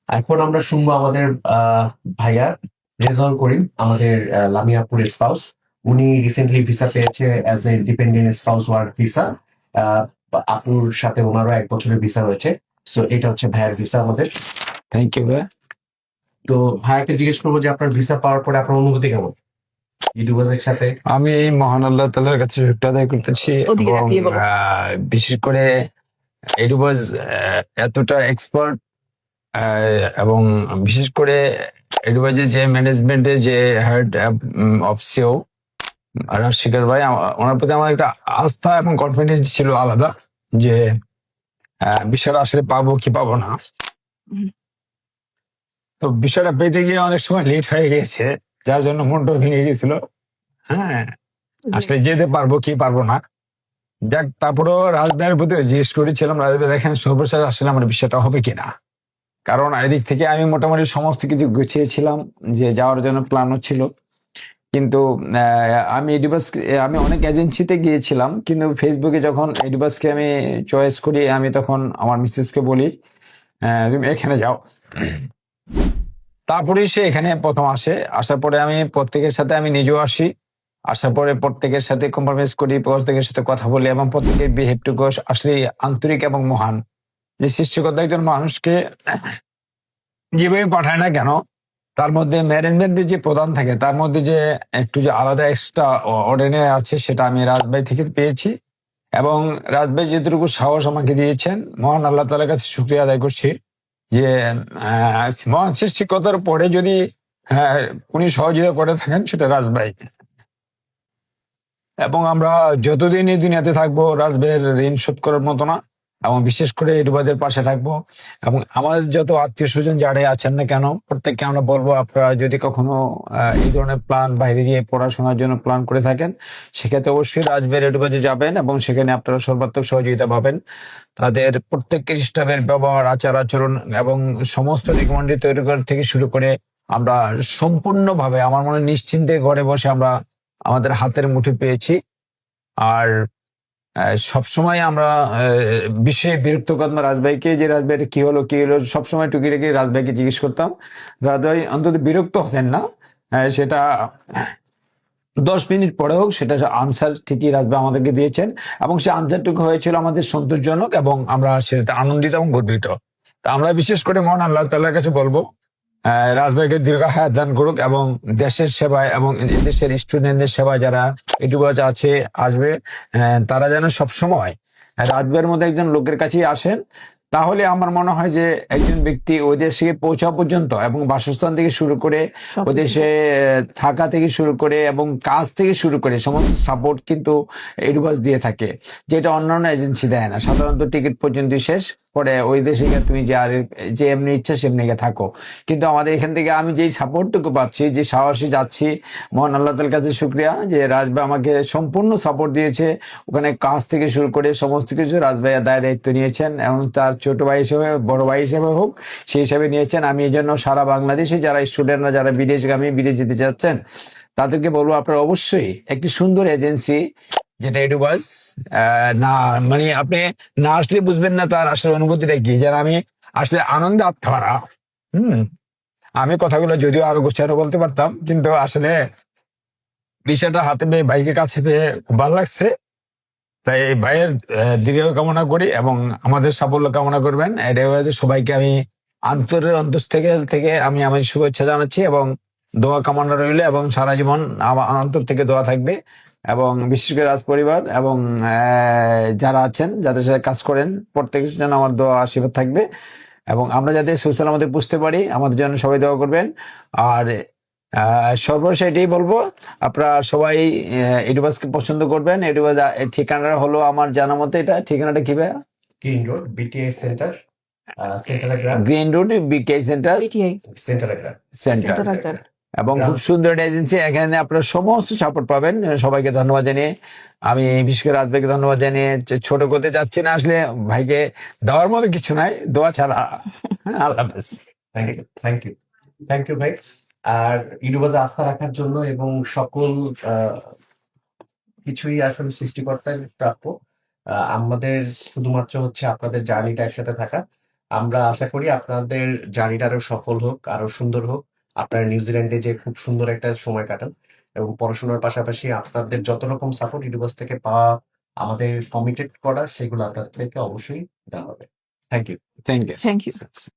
এখন আমরা শুনবো আমাদের ভাইয়া রেজল করিম, আমাদের লামিয়াপুরের স্পাউস। উনি রিসেন্টলি ভিসা পেয়েছে as a dependent spouse work visa. আপুর সাথে ওনারও 1 বছরের ভিসা হয়েছে। সো এটা হচ্ছে ভাইয়ার ভিসা আমাদের। থ্যাংক ইউ ভাই। তো ভাইয়াকে জিজ্ঞেস করবো যে আপনার ভিসা পাওয়ার পরে আপনার অনুভূতি কেমন ইউটিউবারদের সাথে? আমি এই মহান আল্লাহ তাআলার কাছে শুকরিয়া আদায় করতেছি ওদিকে এবং তাকিয়ে বলো। বিশেষ করে এডুবাস এতটা এক্সপার্ট এবং বিশেষ করে এডুবাজের যে ম্যানেজমেন্টের যে হেড অফ সিও রাজশেখর ভাই, ওনার প্রতি আমার একটা আস্থা এবং কনফিডেন্স ছিল আলাদা যে বিষয়টা আসলে পাবো কি পাবো না। হুম। তো বিষয়টা পেতে গিয়ে অনেক সময় লেট হয়ে গেছে, যার জন্য মনটা ভেঙে গেছিল। হ্যাঁ, আসলে যেতে পারবো কি পারবো না। যাক, তারপরেও রাজভাইয়ের প্রতি জিজ্ঞেস করেছিলাম, রাজভাই দেখেন সর্বশেষ আসলে আমার বিষয়টা হবে কিনা। কারণ এদিক থেকে আমি মোটামুটি সমস্ত কিছু গুছিয়েছিলাম যে যাওয়ার জন্য প্ল্যানও ছিল। কিন্তু আমি এডিবাস, আমি অনেক এজেন্সিতে গিয়েছিলাম, কিন্তু ফেসবুকে যখন এডিবাসকে আমি চয়েস করি, আমি তখন আমার মিসেসকে বলি তুমি এখানে যাও। তারপরেই সে এখানে প্রথম আসে। আসার পরে আমি প্রত্যেকের সাথে আমি নিজেও আসি। আসার পরে প্রত্যেকের সাথে কম্প্রোমাইজ করি, প্রত্যেকের সাথে কথা বলি এবং প্রত্যেকের বিহেভটুকু আসলে আন্তরিক এবং মহান। যে সৃষ্টিকর্তা একজন মানুষকে যেভাবে পাঠায় না কেন, তার মধ্যে ম্যানেজমেন্টের যে প্রধান থাকে তার মধ্যে যে একটু যে আলাদা এক্সট্রা অর্ডিনারি আছে, সেটা আমি রাজভাই থেকে পেয়েছি। এবং রাজভাই যেটুকু সাহস আমাকে দিয়েছেন, মহান আল্লাহ তাআলার কাছে শুকরিয়া আদায় করছি যে মহান সৃষ্টিকর্তার পরে যদি আহ, উনি সহযোগিতা করে থাকেন সেটা রাজভাই। এবং আমরা যতদিন এই দুনিয়াতে থাকবো রাজভাইয়ের ঋণ শোধ করার মতো না, এবং বিশেষ করে এডুবাদের পাশে থাকবো। এবং আমাদের যত আত্মীয় স্বজন যারাই আছেন না কেন, প্রত্যেককে আমরা বলবো আপনারা যদি কখনো এই ধরনের প্ল্যান বাইরে গিয়ে পড়াশোনার জন্য প্ল্যান করে থাকেন, সেক্ষেত্রে অবশ্যই রাজভাইয়ের এডুবাজে যাবেন এবং সেখানে আপনারা সর্বাত্মক সহযোগিতা পাবেন। তাদের প্রত্যেক স্টাফের ব্যবহার, আচার আচরণ এবং সমস্ত রিকমেন্ডারি তৈরি করা থেকে শুরু করে আমরা সম্পূর্ণভাবে আমার মনে হয় নিশ্চিন্তে ঘরে বসে আমরা আমাদের হাতের মুঠে পেয়েছি। আর সবসময় আমরা বিষয়ে বিরক্ত করতাম রাজভাইকে, যে রাজভাইটা কি হলো কি হলো, সবসময় টুকিটাকি রাজভাইকে জিজ্ঞেস করতাম। রাজভাই অন্তত বিরক্ত হতেন না। সেটা 10 মিনিট পরে হোক, সেটা আনসার ঠিকই রাজভাই আমাদেরকে দিয়েছেন এবং সে আনসারটুকু হয়েছিল আমাদের সন্তোষজনক এবং আমরা সেটাতে আনন্দিত এবং গর্বিত। তা আমরা বিশেষ করে মহান আল্লাহ তাআলার কাছে বলবো রাজভাইকে দীর্ঘ হায়াত দান করুক এবং দেশের সেবায় এবং দেশের স্টুডেন্টদের সেবায় যারা ইউটিউবার আছে আসবে, তারা যেন সবসময় রাজভাইয়ের মধ্যে একজন লোকের কাছেই আসেন। তাহলে আমার মনে হয় যে একজন ব্যক্তি ওই দেশে পৌঁছা পর্যন্ত এবং বাসস্থান থেকে শুরু করে ওই সবকিছু। দেশে থাকা থেকে শুরু করে এবং কাজ থেকে শুরু করে সমস্ত সাপোর্ট কিন্তু এডুবাস দিয়ে থাকে, যেটা অন্যান্য এজেন্সি দেয় না। সাধারণত টিকিট পর্যন্ত শেষ পরে ওই দেশে গিয়ে তুমি যে এমনি ইচ্ছা সেমনি গিয়ে থাকো। কিন্তু আমাদের এখান থেকে আমি যেই সাপোর্টটুকু পাচ্ছি, যে সাহসে যাচ্ছি, মহান আল্লাহ তাআলার কাছে শুকরিয়া যে রাজভাই আমাকে সম্পূর্ণ সাপোর্ট দিয়েছে। ওখানে কাজ থেকে শুরু করে সমস্ত কিছু রাজভাই দায়িত্ব নিয়েছেন এবং তার ছোট ভাই হিসেবে বড় ভাই হিসেবে হোক সেই হিসাবে নিয়েছেন। আমি এই জন্য সারা বাংলাদেশে যারা স্টুডেন্টরা যারা বিদেশগামী, বিদেশ যেতে চাচ্ছেন, তাদেরকে বলবো আপনারা অবশ্যই একটি সুন্দর এজেন্সি যেটা এডুবাস, না মানে আপনি না আসলে বুঝবেন না তার আসলে অনুভূতিটা কি। যেন আমি আসলে আনন্দে আত্মহারা। হুম, আমি কথাগুলো যদিও আরো গোছানো বলতে পারতাম, কিন্তু আসলে বিষয়টা হাতে পেয়ে ভাইকে কাছে পেয়ে খুব ভালো লাগছে। তাই এই ভাইয়ের দীর্ঘ কামনা করি এবং আমাদের সাফল্য কামনা করবেন। এটাই হচ্ছে, সবাইকে আমি অন্তরের অন্তর থেকে থেকে আমি আমার শুভেচ্ছা জানাচ্ছি এবং দোয়া কামনা রইল এবং সারা জীবন আমার অন্তর থেকে দোয়া থাকবে। এবং বিশেষ করে রাজ পরিবার এবং যারা আছেন যাদের সাথে কাজ করেন প্রত্যেকের জন্য আমার দোয়া আশীর্বাদ থাকবে এবং আমরা যাতে সুস্থ আমাদের বুঝতে পারি, আমাদের জন্য সবাই দোয়া করবেন। আর সর্বশেষ এটাই বলবো, আপনারা সবাই এডুবাসকে পছন্দ করবেন। এডুবাস ঠিকানাটা হলো আমার জানা মতে, এটা ঠিকানাটা কি ভাইয়া? গ্রিন রোড বিটিআই সেন্টার, সেন্টারাগ্রাম। Green road BK center BTI সেন্টারাগ্রাম। সেন্টার। সেন্টার। এবং খুব সুন্দর একটা এজেন্সি, এখানে আপনারা সমস্ত সাপোর্ট পাবেন। সবাইকে ধন্যবাদ জানিয়ে আমি বিশেষ করে রাজভাইকে ধন্যবাদ জানিয়ে ছোট করতে চাচ্ছি না। আসলে ভাইকে দেওয়ার মতো কিছু নাই, দোয়া ছাড়া। আল্লাহ হাফেজ। Thank you, thank you, thank you ভাই। আর ইউটিউবারে আস্থা রাখার জন্য এবং সকল কিছুই আসলে সৃষ্টিকর্তার প্রাপ্য। আমাদের শুধুমাত্র হচ্ছে আপনাদের জার্নিটা একসাথে থাকা। আমরা আশা করি আপনাদের জার্নিটা আরো সফল হোক, আরো সুন্দর হোক। আপনারা নিউজিল্যান্ডে যে খুব সুন্দর একটা সময় কাটান এবং পড়াশোনার পাশাপাশি আপনাদের যত রকম সাপোর্ট ইউনিভার্স থেকে পাওয়া, আমাদের কমিটেড করা, সেগুলো আপনাদেরকে অবশ্যই দেওয়া হবে। Thank you. Thank you. Thank you.